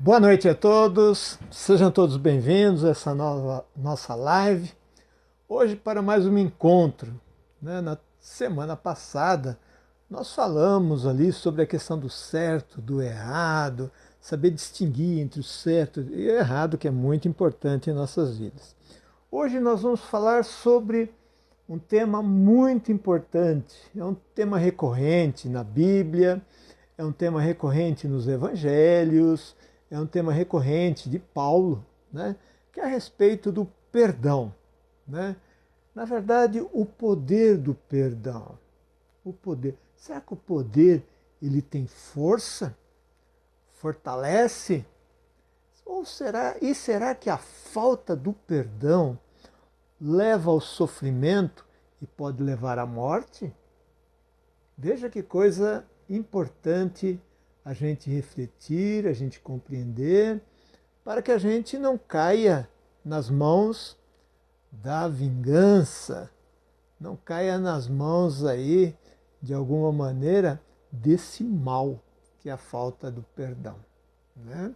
Boa noite a todos, sejam todos bem-vindos a essa nossa live. Hoje para mais um encontro. Na semana passada nós falamos ali sobre a questão do certo, do errado, saber distinguir entre o certo e o errado, que é muito importante em nossas vidas. Hoje nós vamos falar sobre um tema muito importante, é um tema recorrente na Bíblia, é um tema recorrente nos evangelhos, é um tema recorrente de Paulo, né? Que é a respeito do perdão. Né? Na verdade, o poder do perdão. O poder. Será que o poder ele tem força? Fortalece? Será que a falta do perdão leva ao sofrimento e pode levar à morte? Veja que coisa importante a gente refletir, a gente compreender, para que a gente não caia nas mãos da vingança, não caia nas mãos aí, de alguma maneira, desse mal, que é a falta do perdão. Né?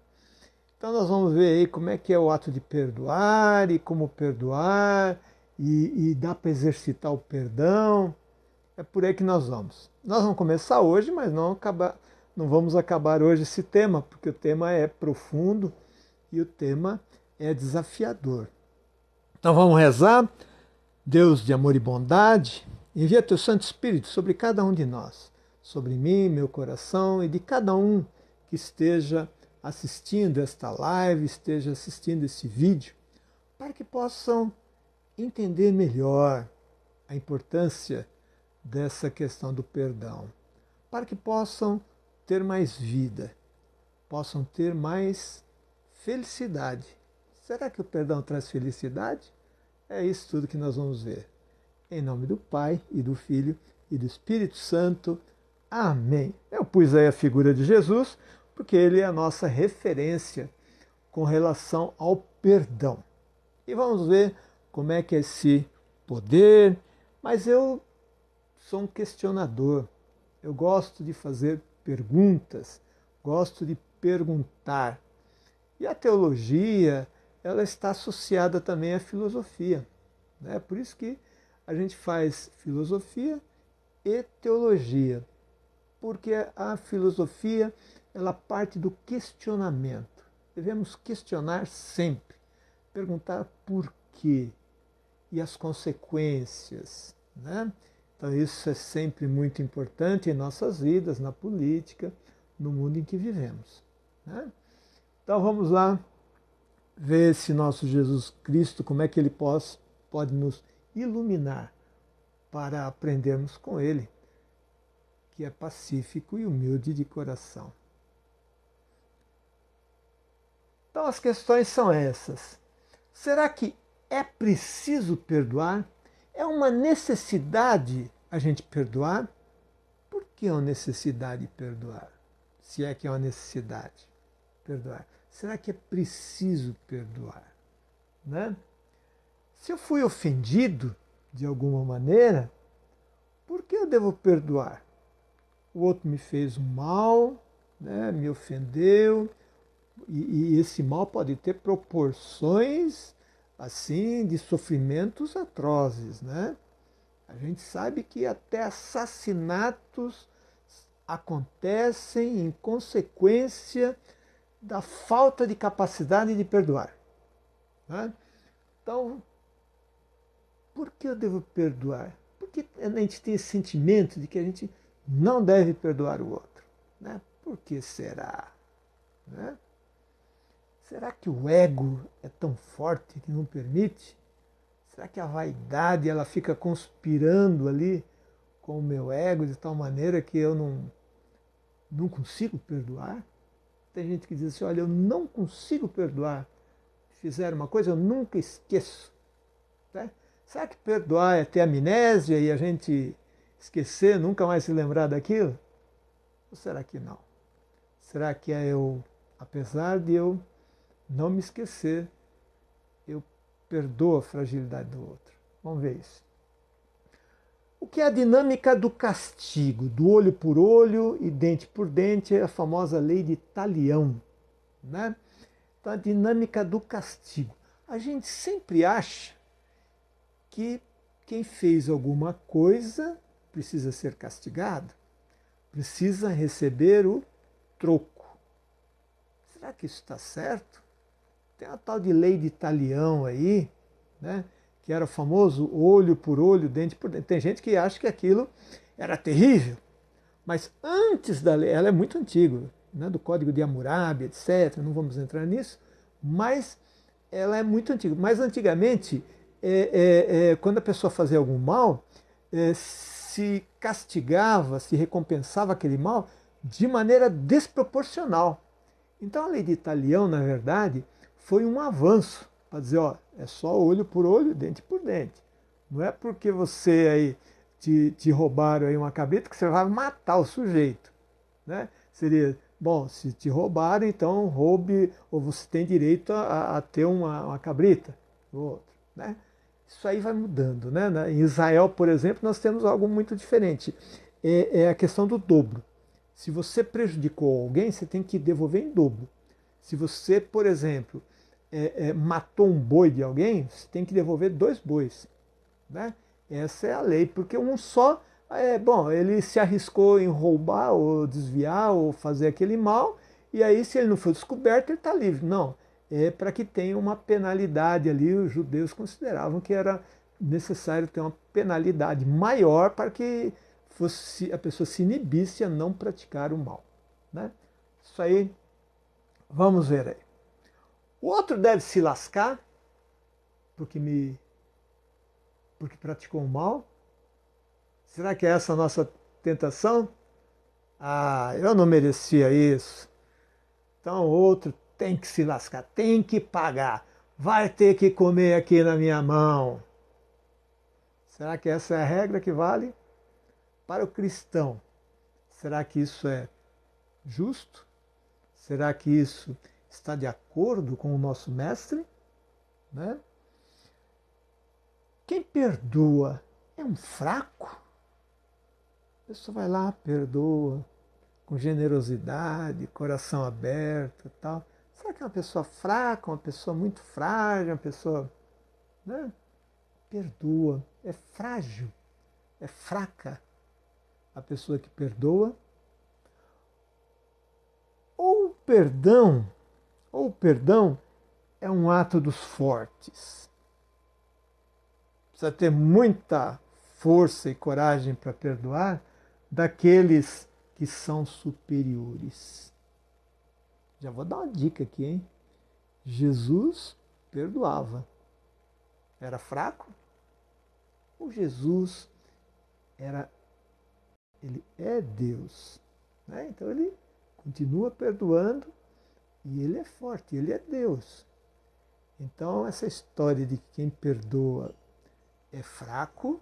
Então nós vamos ver aí como é que é o ato de perdoar e como perdoar, e dá para exercitar o perdão. É por aí que nós vamos. Nós vamos começar hoje, mas não vamos acabar hoje esse tema, porque o tema é profundo e o tema é desafiador. Então vamos rezar. Deus de amor e bondade, envia teu Santo Espírito sobre cada um de nós, sobre mim, meu coração e de cada um que esteja assistindo esta live, esteja assistindo esse vídeo, para que possam entender melhor a importância dessa questão do perdão, para que possam ter mais vida, possam ter mais felicidade. Será que o perdão traz felicidade? É isso tudo que nós vamos ver. Em nome do Pai, e do Filho, e do Espírito Santo. Amém. Eu pus aí a figura de Jesus, porque ele é a nossa referência com relação ao perdão. E vamos ver como é que é esse poder, mas eu sou um questionador. Eu gosto de fazer perguntas, gosto de perguntar. E a teologia, ela está associada também à filosofia. Né? Por isso que a gente faz filosofia e teologia. Porque a filosofia, ela parte do questionamento. Devemos questionar sempre, perguntar por quê e as consequências. Né? Então isso é sempre muito importante em nossas vidas, na política, no mundo em que vivemos. Né? Então vamos lá ver esse nosso Jesus Cristo, como é que ele pode nos iluminar para aprendermos com ele, que é pacífico e humilde de coração. Então as questões são essas. Será que é preciso perdoar? É uma necessidade a gente perdoar? Por que é uma necessidade perdoar? Se é que é uma necessidade perdoar. Será que é preciso perdoar? Né? Se eu fui ofendido de alguma maneira, por que eu devo perdoar? O outro me fez um mal, né? Me ofendeu, e esse mal pode ter proporções assim de sofrimentos atrozes, né? A gente sabe que até assassinatos acontecem em consequência da falta de capacidade de perdoar. Né? Então, por que eu devo perdoar? Porque a gente tem esse sentimento de que a gente não deve perdoar o outro. Né? Por que será? Né? Será que o ego é tão forte que não permite? Será que a vaidade ela fica conspirando ali com o meu ego de tal maneira que eu não consigo perdoar? Tem gente que diz assim, olha, eu não consigo perdoar. Fizeram uma coisa, eu nunca esqueço. Né? Será que perdoar é ter amnésia e a gente esquecer, nunca mais se lembrar daquilo? Ou será que não? Será que é eu, apesar de eu não me esquecer, eu perdoo a fragilidade do outro? Vamos ver isso. O que é a dinâmica do castigo, do olho por olho e dente por dente, é a famosa lei de Talião. né? Então, a dinâmica do castigo. A gente sempre acha que quem fez alguma coisa precisa ser castigado, precisa receber o troco. Será que isso está certo? Tem a tal de lei de Talião aí, né? Que era o famoso olho por olho, dente por dente. Tem gente que acha que aquilo era terrível, mas antes da lei, ela é muito antiga, né? Do Código de Hammurabi, etc. Não vamos entrar nisso, mas ela é muito antiga. Mas antigamente, quando a pessoa fazia algum mal, se castigava, se recompensava aquele mal de maneira desproporcional. Então a lei de Italião, na verdade, foi um avanço para dizer, ó, é só olho por olho, dente por dente. Não é porque você aí te roubaram aí uma cabrita que você vai matar o sujeito, né? Seria, bom, se te roubaram, então roube, ou você tem direito a ter uma cabrita, ou outro, né? Isso aí vai mudando, né? Em Israel, por exemplo, nós temos algo muito diferente. É a questão do dobro. Se você prejudicou alguém, você tem que devolver em dobro. Se você, por exemplo, matou um boi de alguém, você tem que devolver 2 bois, né? Essa é a lei, porque um só, bom, ele se arriscou em roubar ou desviar ou fazer aquele mal, e aí se ele não for descoberto, ele está livre. Não, é para que tenha uma penalidade ali, os judeus consideravam que era necessário ter uma penalidade maior para que a pessoa se inibisse a não praticar o mal, né? Isso aí, vamos ver aí. O outro deve se lascar porque praticou o mal. Será que é essa a nossa tentação? Ah, eu não merecia isso. Então o outro tem que se lascar, tem que pagar. Vai ter que comer aqui na minha mão. Será que essa é a regra que vale para o cristão? Será que isso é justo? Será que isso está de acordo com o nosso mestre? Né? Quem perdoa é um fraco? A pessoa vai lá, perdoa, com generosidade, coração aberto e tal. Será que é uma pessoa fraca, uma pessoa muito frágil, uma pessoa, né? Perdoa, é frágil, é fraca a pessoa que perdoa? Ou o perdão é um ato dos fortes. Precisa ter muita força e coragem para perdoar daqueles que são superiores. Já vou dar uma dica aqui, hein? Jesus perdoava. Era fraco? O Jesus ele é Deus, né? Então ele continua perdoando e ele é forte, ele é Deus. Então essa história de que quem perdoa é fraco,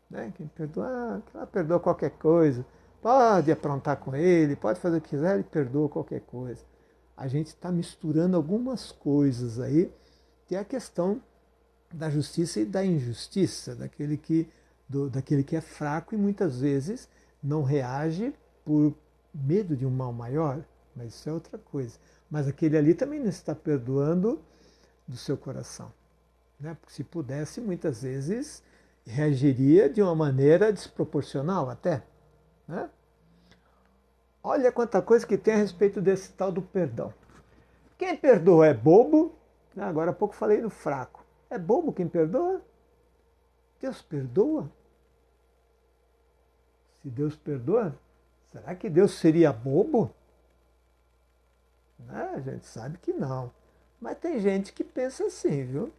né? Quem perdoa qualquer coisa, pode aprontar com ele, pode fazer o que quiser, ele perdoa qualquer coisa. A gente está misturando algumas coisas aí, que é a questão da justiça e da injustiça, daquele que é fraco e muitas vezes não reage por medo de um mal maior, mas isso é outra coisa. Mas aquele ali também não está perdoando do seu coração, né? Porque se pudesse, muitas vezes reagiria de uma maneira desproporcional até, né? Olha quanta coisa que tem a respeito desse tal do perdão. Quem perdoa é bobo, né? Agora há pouco falei do fraco. É bobo quem perdoa? Deus perdoa? Se Deus perdoa, será que Deus seria bobo? Né? A gente sabe que não. Mas tem gente que pensa assim, viu?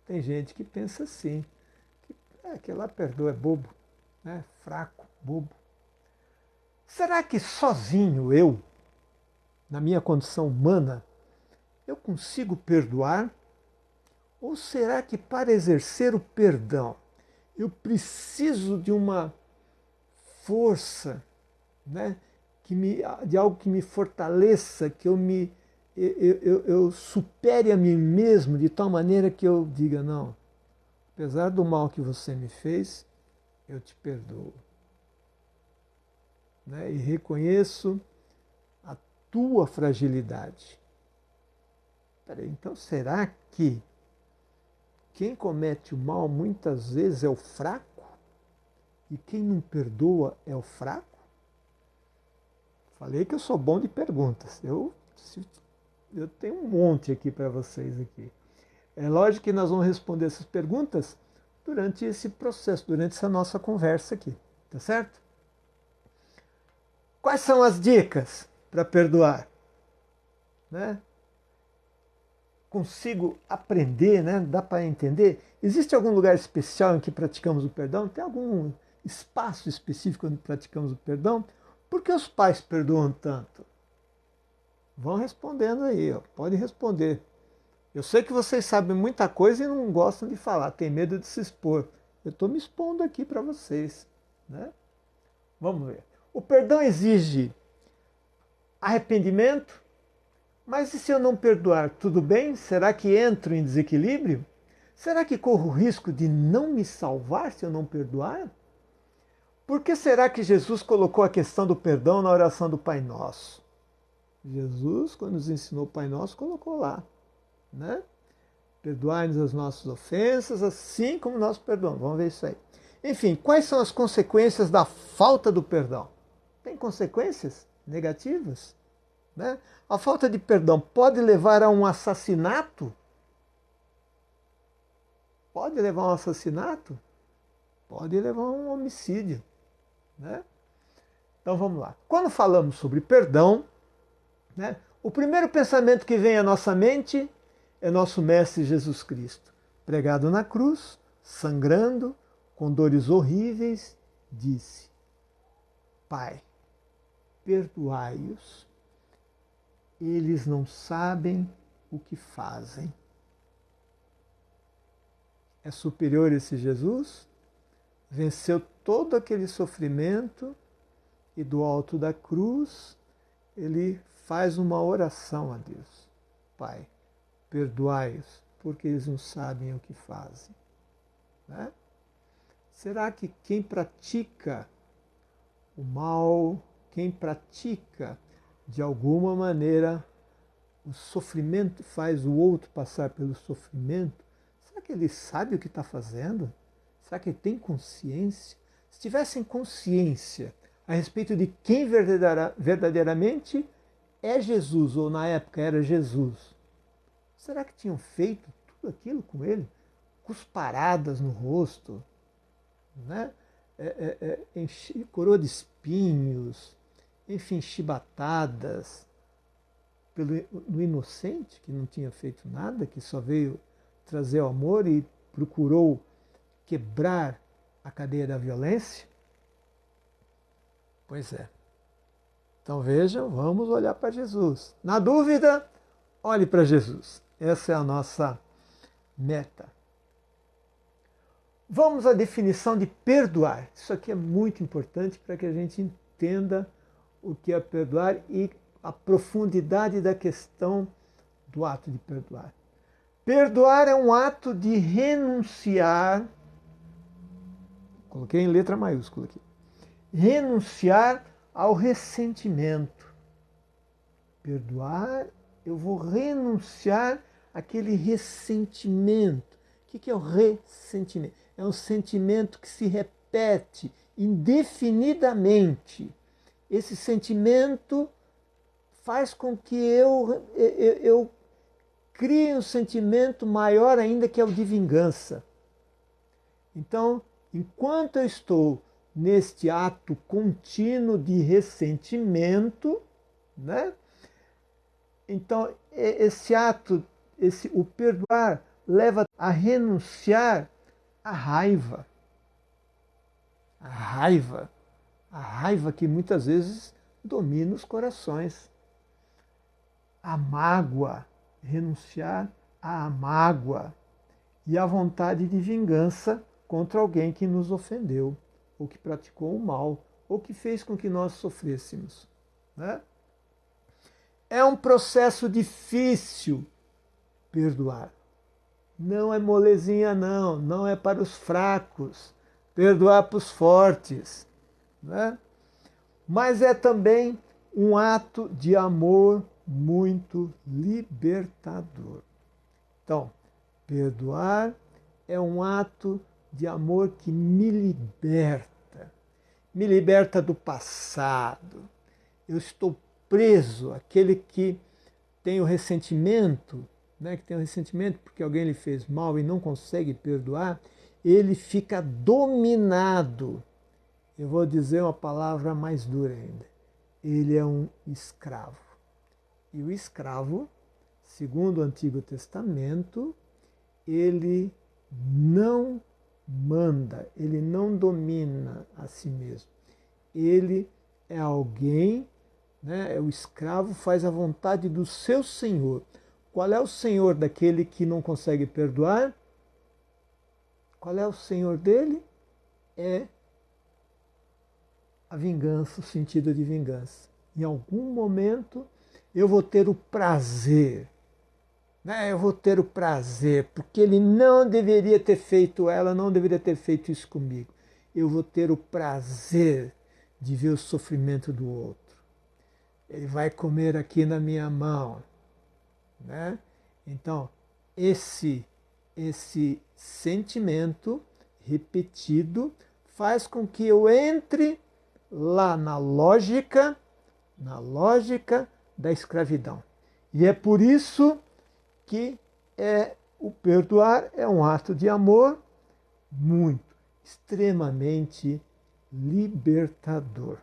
Tem gente que pensa assim. Que lá perdoa é bobo, né? Fraco, bobo. Será que sozinho eu, na minha condição humana, eu consigo perdoar? Ou será que para exercer o perdão eu preciso de uma força, né? De algo que me fortaleça, que eu supere a mim mesmo de tal maneira que eu diga, não, apesar do mal que você me fez, eu te perdoo. Né? E reconheço a tua fragilidade. Peraí, então será que quem comete o mal muitas vezes é o fraco? E quem não perdoa é o fraco? Falei que eu sou bom de perguntas. Eu tenho um monte aqui para vocês aqui. É lógico que nós vamos responder essas perguntas durante esse processo, durante essa nossa conversa aqui, tá certo? Quais são as dicas para perdoar? Né? Consigo aprender, né? Dá para entender? Existe algum lugar especial em que praticamos o perdão? Tem algum espaço específico onde praticamos o perdão? Por que os pais perdoam tanto? Vão respondendo aí, ó. Pode responder. Eu sei que vocês sabem muita coisa e não gostam de falar, tem medo de se expor. Eu estou me expondo aqui para vocês. Né? Vamos ver. O perdão exige arrependimento, mas e se eu não perdoar, tudo bem? Será que entro em desequilíbrio? Será que corro o risco de não me salvar se eu não perdoar? Por que será que Jesus colocou a questão do perdão na oração do Pai Nosso? Jesus, quando nos ensinou o Pai Nosso, colocou lá. Né? Perdoai-nos as nossas ofensas, assim como nós perdoamos. Vamos ver isso aí. Enfim, quais são as consequências da falta do perdão? Tem consequências negativas? Né? A falta de perdão pode levar a um assassinato? Pode levar a um assassinato? Pode levar a um homicídio. Né? Então vamos lá. Quando falamos sobre perdão, né, o primeiro pensamento que vem à nossa mente é nosso Mestre Jesus Cristo, pregado na cruz, sangrando, com dores horríveis, disse: Pai, perdoai-os, eles não sabem o que fazem. É superior esse Jesus? Venceu todo aquele sofrimento e do alto da cruz ele faz uma oração a Deus. Pai, perdoai-os, porque eles não sabem o que fazem. Né? Será que quem pratica o mal, quem pratica de alguma maneira o sofrimento, faz o outro passar pelo sofrimento, será que ele sabe o que está fazendo? Será que ele tem consciência? Se tivessem consciência a respeito de quem verdadeiramente é Jesus, ou na época era Jesus, será que tinham feito tudo aquilo com ele? Cusparadas no rosto, né? Coroa de espinhos, enfim, chibatadas no inocente, que não tinha feito nada, que só veio trazer o amor e procurou quebrar a cadeia da violência? Pois é. Então vejam, vamos olhar para Jesus. Na dúvida, olhe para Jesus. Essa é a nossa meta. Vamos à definição de perdoar. Isso aqui é muito importante para que a gente entenda o que é perdoar e a profundidade da questão do ato de perdoar. Perdoar é um ato de renunciar, coloquei em letra maiúscula aqui, renunciar ao ressentimento. Perdoar, eu vou renunciar àquele ressentimento. O que é o ressentimento? É um sentimento que se repete indefinidamente. Esse sentimento faz com que eu crie um sentimento maior ainda, que é o de vingança. Então, enquanto eu estou neste ato contínuo de ressentimento, né? Então esse ato, o perdoar, leva a renunciar à raiva. A raiva que muitas vezes domina os corações. A mágoa, renunciar à mágoa e à vontade de vingança contra alguém que nos ofendeu, ou que praticou o mal, ou que fez com que nós sofrêssemos. Né? É um processo difícil perdoar. Não é molezinha, não. Não é para os fracos. Perdoar para os fortes. Né? Mas é também um ato de amor muito libertador. Então, perdoar é um ato de amor que me liberta do passado. Eu estou preso, aquele que tem o ressentimento, né, que tem o ressentimento porque alguém lhe fez mal e não consegue perdoar, ele fica dominado. Eu vou dizer uma palavra mais dura ainda. Ele é um escravo. E o escravo, segundo o Antigo Testamento, ele não manda, ele não domina a si mesmo. Ele é alguém, né? O escravo faz a vontade do seu senhor. Qual é o senhor daquele que não consegue perdoar? Qual é o senhor dele? É a vingança, o sentido de vingança. Em algum momento eu vou ter o prazer, né? Eu vou ter o prazer, porque ele não deveria ter feito, ela não deveria ter feito isso comigo. Eu vou ter o prazer de ver o sofrimento do outro. Ele vai comer aqui na minha mão, né? Então, esse sentimento repetido faz com que eu entre lá na lógica da escravidão. E é por isso que o perdoar é um ato de amor muito, extremamente libertador.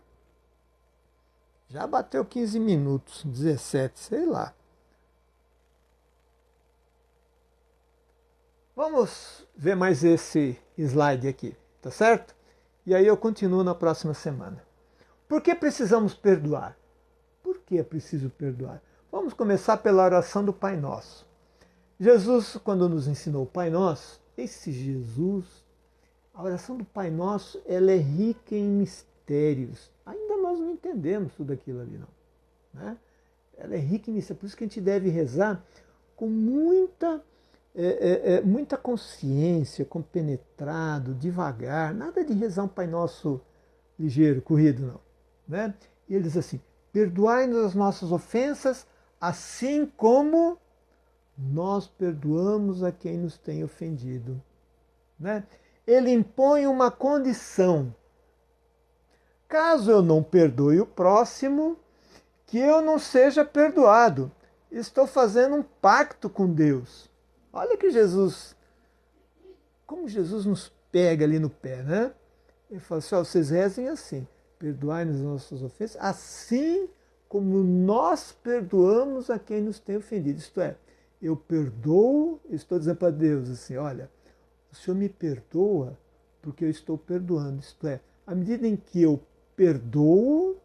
Já bateu 15 minutos, 17, sei lá. Vamos ver mais esse slide aqui, tá certo? E aí eu continuo na próxima semana. Por que precisamos perdoar? Por que é preciso perdoar? Vamos começar pela oração do Pai Nosso. Jesus, quando nos ensinou o Pai Nosso, esse Jesus, a oração do Pai Nosso, ela é rica em mistérios. Ainda nós não entendemos tudo aquilo ali, não. Né? Ela é rica em mistérios, por isso que a gente deve rezar com muita consciência, compenetrado, devagar, nada de rezar um Pai Nosso ligeiro, corrido, não. Né? E ele diz assim, perdoai-nos as nossas ofensas, assim como nós perdoamos a quem nos tem ofendido. Né? Ele impõe uma condição. Caso eu não perdoe o próximo, que eu não seja perdoado. Estou fazendo um pacto com Deus. Olha que Jesus, como Jesus nos pega ali no pé, né? Ele fala assim, ó, vocês rezem assim, perdoai-nos as nossas ofensas, assim como nós perdoamos a quem nos tem ofendido. Isto é, eu perdoo, estou dizendo para Deus assim, olha, o Senhor me perdoa porque eu estou perdoando. Isto é, à medida em que eu perdoo,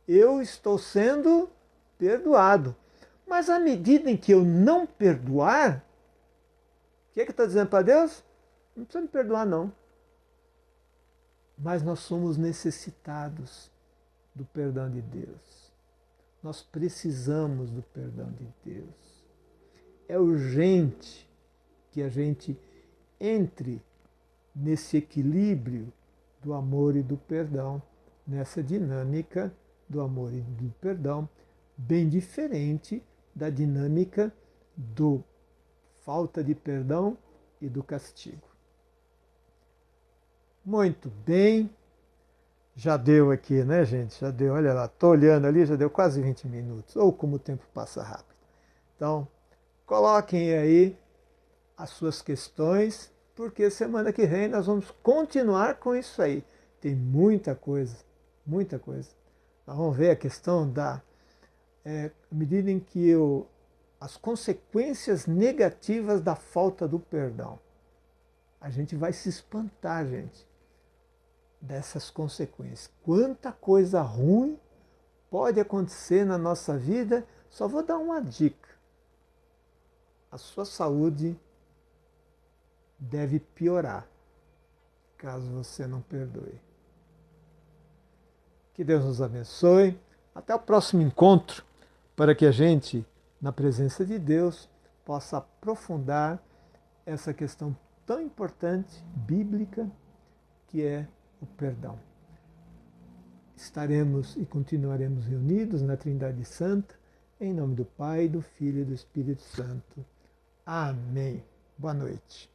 eu estou sendo perdoado. Mas à medida em que eu não perdoar, o que está dizendo para Deus? Não precisa me perdoar, não. Mas nós somos necessitados do perdão de Deus. Nós precisamos do perdão de Deus. É urgente que a gente entre nesse equilíbrio do amor e do perdão, nessa dinâmica do amor e do perdão, bem diferente da dinâmica do falta de perdão e do castigo. Muito bem, já deu aqui, né, gente? Já deu, olha lá, estou olhando ali, já deu quase 20 minutos, ou como o tempo passa rápido. Então, coloquem aí as suas questões, porque semana que vem nós vamos continuar com isso aí. Tem muita coisa, muita coisa. Nós vamos ver a questão da medida em que as consequências negativas da falta do perdão. A gente vai se espantar, gente, dessas consequências. Quanta coisa ruim pode acontecer na nossa vida. Só vou dar uma dica. A sua saúde deve piorar caso você não perdoe. Que Deus nos abençoe. Até o próximo encontro, para que a gente, na presença de Deus, possa aprofundar essa questão tão importante, bíblica, que é o perdão. Estaremos e continuaremos reunidos na Trindade Santa Em nome do Pai, do Filho e do Espírito Santo. Amém. Boa noite.